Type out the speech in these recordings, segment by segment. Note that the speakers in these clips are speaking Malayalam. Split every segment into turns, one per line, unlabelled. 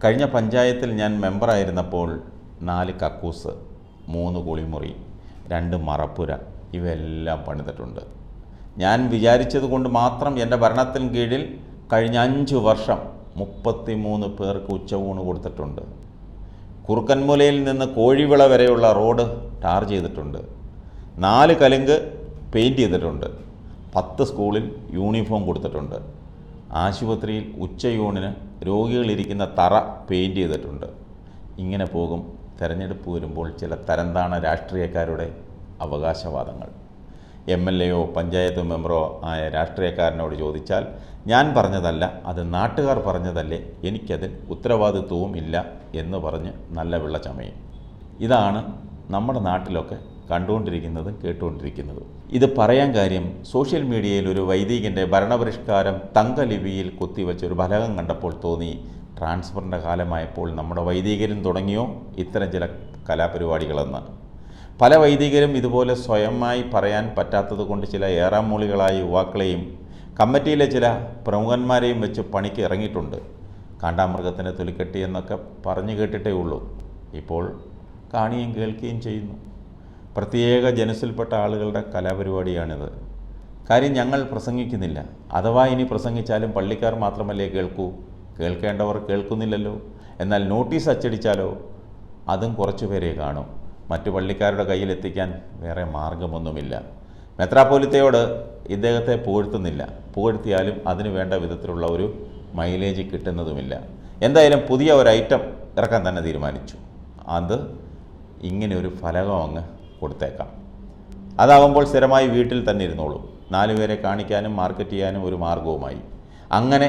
കഴിഞ്ഞ പഞ്ചായത്തിൽ ഞാൻ മെമ്പറായിരുന്നപ്പോൾ 4 കക്കൂസ്, 3 കുളിമുറി, 2 മറപ്പുര ഇവയെല്ലാം പണിതിട്ടുണ്ട്. ഞാൻ വിചാരിച്ചത് കൊണ്ട് മാത്രം എൻ്റെ ഭരണത്തിന് കീഴിൽ കഴിഞ്ഞ 5 വർഷം 33 പേർക്ക് ഉച്ചയൂണ് കൊടുത്തിട്ടുണ്ട്. കുറുക്കൻമുലയിൽ നിന്ന് കോഴിവിള വരെയുള്ള റോഡ് ടാർ ചെയ്തിട്ടുണ്ട്. 4 കലുങ്ക് പെയിൻറ്റ് ചെയ്തിട്ടുണ്ട്. 10 സ്കൂളിൽ യൂണിഫോം കൊടുത്തിട്ടുണ്ട്. ആശുപത്രിയിൽ ഉച്ചയൂണിന് രോഗികളിരിക്കുന്ന തറ പെയിൻറ്റ് ചെയ്തിട്ടുണ്ട്. ഇങ്ങനെ പോകും തെരഞ്ഞെടുപ്പ് വരുമ്പോൾ ചില തരംതാണ രാഷ്ട്രീയക്കാരുടെ അവകാശവാദങ്ങൾ. MLA-യോ പഞ്ചായത്ത് മെമ്പറോ ആയ രാഷ്ട്രീയക്കാരനോട് ചോദിച്ചാൽ ഞാൻ പറഞ്ഞതല്ല, അത് നാട്ടുകാർ പറഞ്ഞതല്ലേ, എനിക്കതിൽ ഉത്തരവാദിത്വവും ഇല്ല എന്ന് പറഞ്ഞ് നല്ല വെള്ളച്ചമയും. ഇതാണ് നമ്മുടെ നാട്ടിലൊക്കെ കണ്ടുകൊണ്ടിരിക്കുന്നതും കേട്ടുകൊണ്ടിരിക്കുന്നതും. ഇത് പറയാൻ കാര്യം, സോഷ്യൽ മീഡിയയിൽ ഒരു വൈദികൻ്റെ ഭരണപരിഷ്കാരം തങ്കലിപിയിൽ കുത്തിവെച്ചൊരു ഫലകം കണ്ടപ്പോൾ തോന്നി, ട്രാൻസ്ഫറിൻ്റെ കാലമായപ്പോൾ നമ്മുടെ വൈദികരും തുടങ്ങിയോ ഇത്തരം ചില കലാപരിപാടികളെന്ന്. പല വൈദികരും ഇതുപോലെ സ്വയമായി പറയാൻ പറ്റാത്തത് കൊണ്ട് ചില ഏറാമൂളികളായ യുവാക്കളെയും കമ്മിറ്റിയിലെ ചില പ്രമുഖന്മാരെയും വെച്ച് പണിക്ക് ഇറങ്ങിയിട്ടുണ്ട്. കാണ്ടാമൃഗത്തിനെ തൊലിക്കെട്ടി എന്നൊക്കെ പറഞ്ഞു കേട്ടിട്ടേ ഉള്ളൂ. ഇപ്പോൾ കാണുകയും കേൾക്കുകയും ചെയ്യുന്നു. പ്രത്യേക ജനസിൽപ്പെട്ട ആളുകളുടെ കലാപരിപാടിയാണിത്. കാര്യം, ഞങ്ങൾ പ്രസംഗിക്കുന്നില്ല. അഥവാ ഇനി പ്രസംഗിച്ചാലും പള്ളിക്കാർ മാത്രമല്ലേ കേൾക്കൂ, കേൾക്കേണ്ടവർ കേൾക്കുന്നില്ലല്ലോ. എന്നാൽ നോട്ടീസ് അച്ചടിച്ചാലോ അതും കുറച്ചു പേരെ കാണും. മറ്റു പള്ളിക്കാരുടെ കയ്യിലെത്തിക്കാൻ വേറെ മാർഗമൊന്നുമില്ല. മെത്രാപ്പോലിത്തയോട് ഇദ്ദേഹത്തെ പുകഴ്ത്തുന്നില്ല. പുകഴ്ത്തിയാലും അതിന് വേണ്ട വിധത്തിലുള്ള ഒരു മൈലേജ് കിട്ടുന്നതുമില്ല. എന്തായാലും പുതിയ ഒരു ഐറ്റം ഇറക്കാൻ തന്നെ തീരുമാനിച്ചു. അത് ഇങ്ങനെ ഒരു ഫലകം അങ്ങ് കൊടുത്തേക്കാം. അതാകുമ്പോൾ സ്ഥിരമായി വീട്ടിൽ തന്നെ ഇരുന്നോളൂ. 4 പേരെ കാണിക്കാനും മാർക്കറ്റ് ചെയ്യാനും ഒരു മാർഗവുമായി. അങ്ങനെ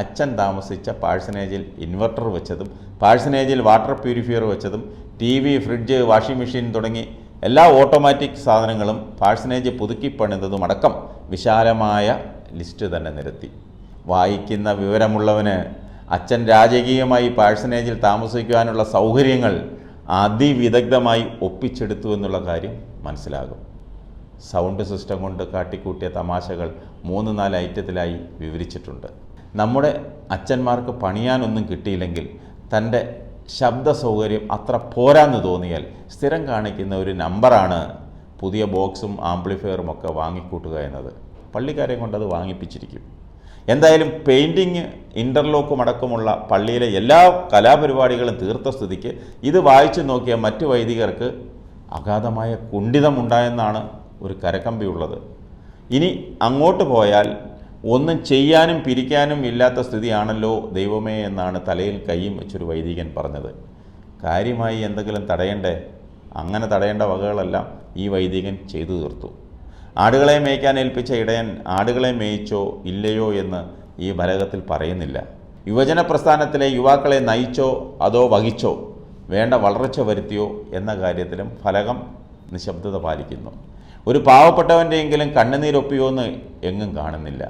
അച്ഛൻ താമസിച്ച പാഴ്സനേജിൽ ഇൻവെർട്ടർ വെച്ചതും പാഴ്സനേജിൽ വാട്ടർ പ്യൂരിഫയർ വെച്ചതും TV, ഫ്രിഡ്ജ്, വാഷിംഗ് മെഷീൻ തുടങ്ങി എല്ലാ ഓട്ടോമാറ്റിക് സാധനങ്ങളും പാഴ്സനേജ് പുതുക്കി പണിതതും അടക്കം വിശാലമായ ലിസ്റ്റ് തന്നെ നിരത്തി. വായിക്കുന്ന വിവരമുള്ളവന് അച്ഛൻ രാജകീയമായി പാഴ്സനേജിൽ താമസിക്കുവാനുള്ള സൗകര്യങ്ങൾ അതിവിദഗ്ധമായി ഒപ്പിച്ചെടുത്തു എന്നുള്ള കാര്യം മനസ്സിലാകും. സൗണ്ട് സിസ്റ്റം കൊണ്ട് കാട്ടിക്കൂട്ടിയ തമാശകൾ 3-4 ഐറ്റത്തിലായി വിവരിച്ചിട്ടുണ്ട്. നമ്മുടെ അച്ഛന്മാർക്ക് പണിയാനൊന്നും കിട്ടിയില്ലെങ്കിൽ തൻ്റെ ശബ്ദ സൗകര്യം അത്ര പോരാന്ന് തോന്നിയാൽ സ്ഥിരം കാണിക്കുന്ന ഒരു നമ്പറാണ് പുതിയ ബോക്സും ആംപ്ലിഫയറും ഒക്കെ വാങ്ങിക്കൂട്ടുക എന്നത്. പള്ളിക്കാരെ കൊണ്ടത് വാങ്ങിപ്പിച്ചിരിക്കും. എന്തായാലും പെയിൻറ്റിങ്, ഇൻ്റർലോക്കും അടക്കമുള്ള പള്ളിയിലെ എല്ലാ കലാപരിപാടികളും തീർത്ത സ്ഥിതിക്ക് ഇത് വായിച്ചു നോക്കിയ മറ്റു വൈദികർക്ക് അഗാധമായ കുണ്ഠിതമുണ്ടായെന്നാണ് ഒരു കരക്കമ്പിയുള്ളത്. ഇനി അങ്ങോട്ട് പോയാൽ ഒന്നും ചെയ്യാനും പിരിക്കാനും ഇല്ലാത്ത സ്ഥിതിയാണല്ലോ ദൈവമേ എന്നാണ് തലയിൽ കൈയും വെച്ചൊരു വൈദികൻ പറഞ്ഞത്. കാര്യമായി എന്തെങ്കിലും തടയണ്ടേ? അങ്ങനെ തടയേണ്ട വകകളെല്ലാം ഈ വൈദികൻ ചെയ്തു തീർത്തു. ആടുകളെ മേയ്ക്കാൻ ഏൽപ്പിച്ച ഇടയൻ ആടുകളെ മേയിച്ചോ ഇല്ലയോ എന്ന് ഈ ഫലകത്തിൽ പറയുന്നില്ല. യുവജന പ്രസ്ഥാനത്തിലെ യുവാക്കളെ നയിച്ചോ അതോ വഹിച്ചോ വേണ്ട വളർച്ച വരുത്തിയോ എന്ന കാര്യത്തിലും ഫലകം നിശബ്ദത പാലിക്കുന്നു. ഒരു പാവപ്പെട്ടവൻ്റെയെങ്കിലും കണ്ണുനീരൊപ്പിയോ എന്ന് എങ്ങും കാണുന്നില്ല.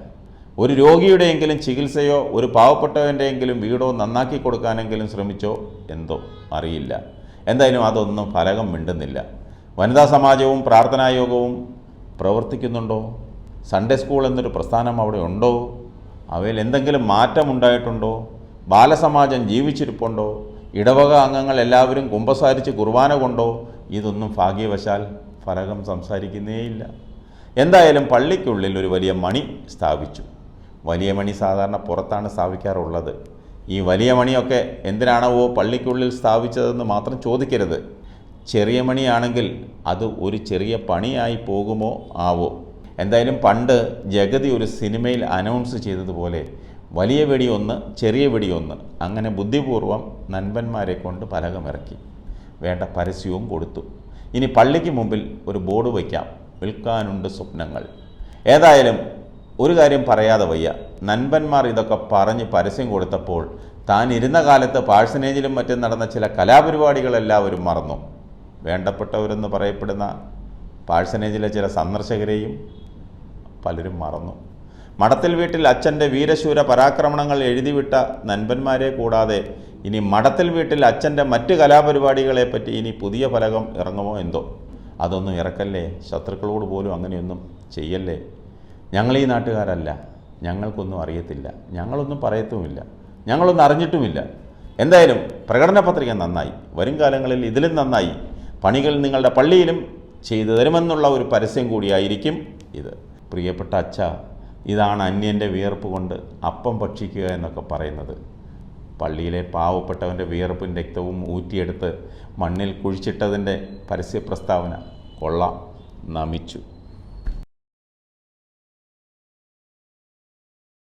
ഒരു രോഗിയുടെയെങ്കിലും ചികിത്സയോ ഒരു പാവപ്പെട്ടവൻ്റെയെങ്കിലും വീടോ നന്നാക്കി കൊടുക്കാനെങ്കിലും ശ്രമിച്ചോ എന്തോ അറിയില്ല. എന്തായാലും അതൊന്നും ഫലകം മിണ്ടുന്നില്ല. വനിതാ സമാജവും പ്രാർത്ഥനായോഗവും പ്രവർത്തിക്കുന്നുണ്ടോ? സൺഡേ സ്കൂൾ എന്നൊരു പ്രസ്ഥാനം അവിടെ ഉണ്ടോ? അവയിൽ എന്തെങ്കിലും മാറ്റമുണ്ടായിട്ടുണ്ടോ? ബാലസമാജം ജീവിച്ചിരിപ്പുണ്ടോ? ഇടവക അംഗങ്ങൾ എല്ലാവരും കുമ്പസാരിച്ച് കുർബാന കൊണ്ടോ? ഇതൊന്നും ഭാഗ്യവശാൽ ഫലകം സംസാരിക്കുന്നേയില്ല. എന്തായാലും പള്ളിക്കുള്ളിൽ ഒരു വലിയ മണി സ്ഥാപിച്ചു. വലിയ മണി സാധാരണ പുറത്താണ് സ്ഥാപിക്കാറുള്ളത്. ഈ വലിയ മണിയൊക്കെ എന്തിനാണോ പള്ളിക്കുള്ളിൽ സ്ഥാപിച്ചതെന്ന് മാത്രം ചോദിക്കരുത്. ചെറിയ മണിയാണെങ്കിൽ അത് ഒരു ചെറിയ പണിയായി പോകുമോ ആവോ. എന്തായാലും പണ്ട് ജഗതി ഒരു സിനിമയിൽ അനൗൺസ് ചെയ്തതുപോലെ വലിയ വെടി ഒന്ന്, ചെറിയ വെടി ഒന്ന്, അങ്ങനെ ബുദ്ധിപൂർവ്വം നൻപന്മാരെ കൊണ്ട് ഫലകമിറക്കി. വേണ്ട പരസ്യവും കൊടുത്തു. ഇനി പള്ളിക്ക് മുമ്പിൽ ഒരു ബോർഡ് വയ്ക്കാം, വിൽക്കാനുണ്ട് സ്വപ്നങ്ങൾ. ഏതായാലും ഒരു കാര്യം പറയാതെ വയ്യ, നൻപന്മാർ ഇതൊക്കെ പറഞ്ഞ് പരസ്യം കൊടുത്തപ്പോൾ താൻ ഇരുന്ന കാലത്ത് പാഴ്സനേജിലും മറ്റും നടന്ന ചില കലാപരിപാടികളെല്ലാവരും മറന്നു. വേണ്ടപ്പെട്ടവരെന്ന് പറയപ്പെടുന്ന പാഴ്സനേജിലെ ചില സന്ദർശകരെയും പലരും മറന്നു. മഠത്തിൽ വീട്ടിൽ അച്ഛൻ്റെ വീരശൂര പരാക്രമണങ്ങൾ എഴുതിവിട്ട നൻപന്മാരെ കൂടാതെ ഇനി മഠത്തിൽ വീട്ടിൽ അച്ഛൻ്റെ മറ്റ് കലാപരിപാടികളെപ്പറ്റി ഇനി പുതിയ ഫലകം ഇറങ്ങുമോ എന്തോ. അതൊന്നും ഇറക്കല്ലേ, ശത്രുക്കളോട് പോലും അങ്ങനെയൊന്നും ചെയ്യല്ലേ. ഞങ്ങളീ നാട്ടുകാരല്ല, ഞങ്ങൾക്കൊന്നും അറിയത്തില്ല, ഞങ്ങളൊന്നും പറയത്തുമില്ല, ഞങ്ങളൊന്നും അറിഞ്ഞിട്ടുമില്ല. എന്തായാലും പ്രകടന പത്രിക നന്നായി, വരും കാലങ്ങളിൽ ഇതിലും നന്നായി പണികൾ നിങ്ങളുടെ പള്ളിയിലും ചെയ്തു തരുമെന്നുള്ള ഒരു പരസ്യം കൂടിയായിരിക്കും ഇത്. പ്രിയപ്പെട്ട അച്ഛ, ഇതാണ് അന്യൻ്റെ വിയർപ്പ് കൊണ്ട് അപ്പം ഭക്ഷിക്കുക എന്നൊക്കെ പറയുന്നത്. പള്ളിയിലെ പാവപ്പെട്ടവൻ്റെ വിയർപ്പും രക്തവും ഊറ്റിയെടുത്ത് മണ്ണിൽ കുഴിച്ചിട്ടതിൻ്റെ പരസ്യ പ്രസ്താവന കൊള്ളാം, നമിച്ചു.